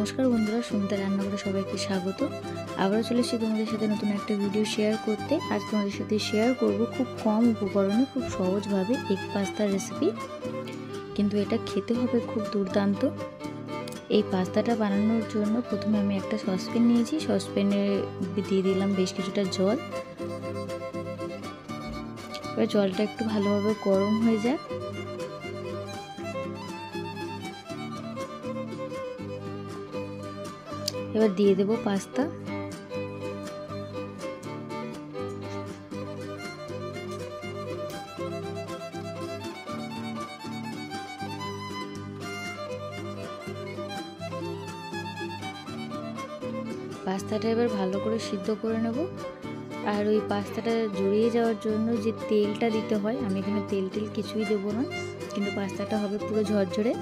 নমস্কার বন্ধুরা, সুমিতা রান্নাঘরে সবাইকে স্বাগত। আবারও চলে এসেছি তোমাদের সাথে নতুন একটা ভিডিও শেয়ার করতে। আজ তোমাদের সাথে শেয়ার করব খুব কম উপকরণে খুব সহজভাবে এগ পাস্তার রেসিপি, কিন্তু এটা খেতে হবে খুব দুর্দান্ত। এই পাস্তাটা বানানোর জন্য প্রথমে আমি একটা সসপ্যান নিয়েছি। সসপ্যানে দিয়ে দিলাম বেশ কিছুটা জল। এবার জলটা একটু ভালোভাবে গরম হয়ে যায়। এবার দিয়ে দেব পাস্তা। পাস্তাটা এবার ভালো করে সিদ্ধ করে নেব। আর ওই পাস্তাটা জড়িয়ে যাওয়ার জন্য যে তেলটা দিতে হয়, আমি এখানে তেল কিছুই দেবো না, কিন্তু পাস্তাটা হবে পুরো ঝরঝরে।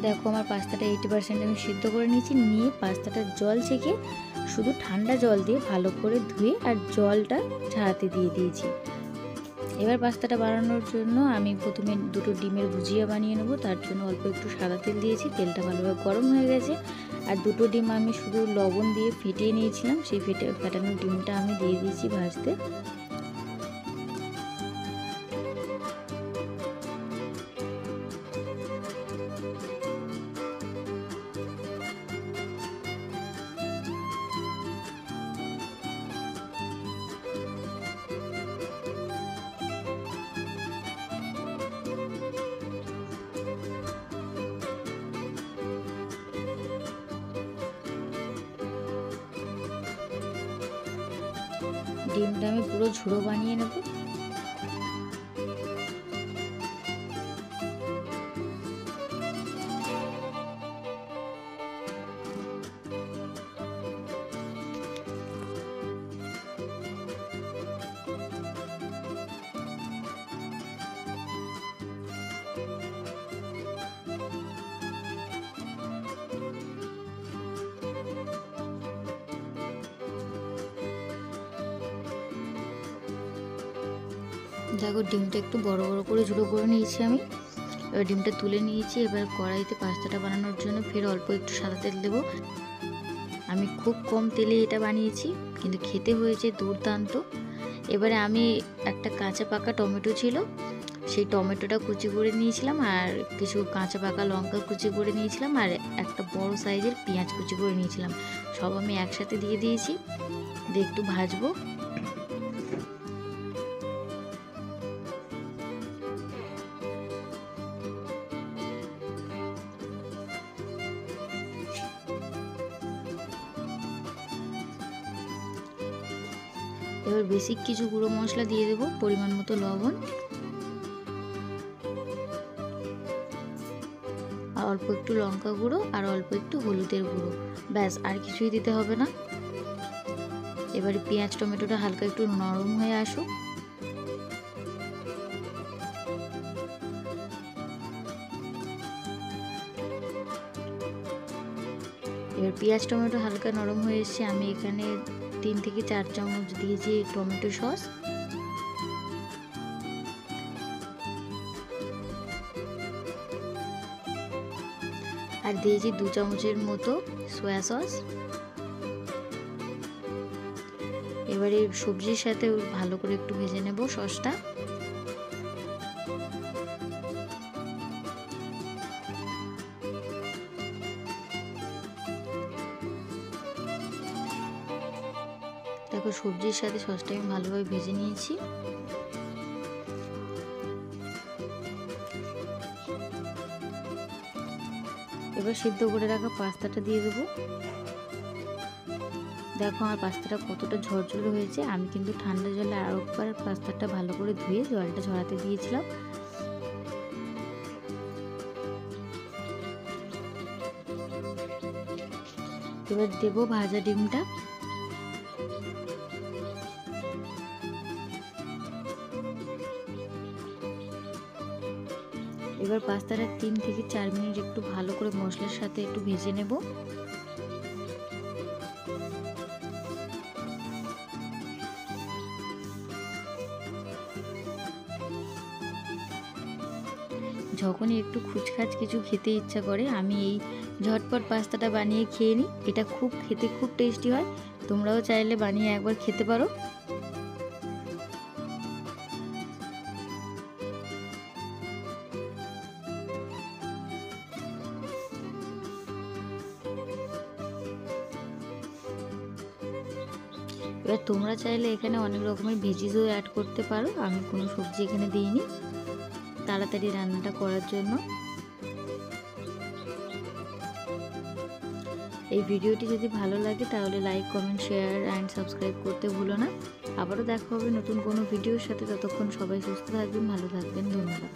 দেখো আমার পাস্তাটা 80% আমি সিদ্ধ করে নিয়েছি। নিয়ে পাস্তাটার জল ছেঁকে শুধু ঠান্ডা জল দিয়ে ভালো করে ধুয়ে আর জলটা ঝাড়াতে দিয়ে দিয়েছি। এবার পাস্তাটা বানানোর জন্য আমি প্রথমে দুটো ডিমের ভুজিয়া বানিয়ে নেব। তার জন্য অল্প একটু সাদা তেল দিয়েছি। তেলটা ভালোভাবে গরম হয়ে গেছে। আর দুটো ডিম আমি শুধু লবণ দিয়ে ফেটিয়ে নিয়েছিলাম, সেই ফেটানো ডিমটা আমি দিয়ে দিয়েছি ভাজতে। ডিমটা আমি পুরো ঝুড়ো বানিয়ে নেব। দেখো ডিমটা একটু বড় বড় করে ঝুড়ো করে নিয়েছি আমি। এবার ডিমটা তুলে নিয়েছি। এবার কড়াইতে পাস্তাটা বানানোর জন্য ফের অল্প একটু সাদা তেল দেবো। আমি খুব কম তেলে এটা বানিয়েছি, কিন্তু খেতে হয়েছে দুর্দান্ত। এবারে আমি একটা কাঁচা পাকা টমেটো ছিল, সেই টমেটোটা কুচি করে নিয়েছিলাম, আর কিছু কাঁচা পাকা লঙ্কা কুচি করে নিয়েছিলাম, আর একটা বড় সাইজের পেঁয়াজ কুচি করে নিয়েছিলাম। সব আমি একসাথে দিয়ে দিয়েছি, দিয়ে একটু ভাজবো। এবার বেসিক কিছু গুঁড়ো মশলা দিয়ে দেবো, পরিমাণ মতো লবণ, আর অল্প একটু লঙ্কা গুঁড়ো, আর অল্প একটু হলুদের গুঁড়ো। ব্যাস, আর কিছুই দিতে হবে না। এবারে পেঁয়াজ টমেটোটা হালকা একটু নরম হয়ে আসুক। এবার পেঁয়াজ টমেটো হালকা নরম হয়ে এসেছে। আমি এখানে 3 থেকে 4 চামচ দিয়েছি টমেটো সস। আর দিয়েছি 2 চামচের মতো সয়া সস। এবারে সবজির সাথে ভালো করে একটু ভেজে নেব সসটা। দেখো সবজির সাথে সসটা আমি ভালোভাবে ভেজে নিয়েছি। এবার সিদ্ধ করে রাখা পাস্তাটা দিয়ে দেবো। দেখো আমার পাস্তাটা কতটা ঝরঝরে হয়েছে। আমি কিন্তু ঠান্ডা জলে আরও একবার পাস্তাটা ভালো করে ধুয়ে জলটা ঝরাতে দিয়েছিলাম। এবার দেবো ভাজা ডিমটা। এবার পাস্তাটা 3 থেকে 4 মিনিট একটু ভালো করে মশলার সাথে একটু ভেজে নেব। যখনই একটু খুচখাচ কিছু খেতে ইচ্ছা করে আমি এই ঝটপট পাস্তাটা বানিয়ে খেয়ে নিই। এটা খেতে খুব টেস্টি হয়, তোমরাও চাইলে বানিয়ে একবার খেতে পারো। এবার তোমরা চাইলে এখানে অনেক রকমের ভেজিসও অ্যাড করতে পারো, আমি কোনো সবজি এখানে দিইনি তাড়াতাড়ি রান্নাটা করার জন্য। এই ভিডিওটি যদি ভালো লাগে তাহলে like, comment, share and subscribe করতে ভুলো না। আবারও দেখা হবে নতুন কোনো ভিডিওর সাথে, ততক্ষণ সবাই সুস্থ থাকবেন, ভালো থাকবেন, ধন্যবাদ।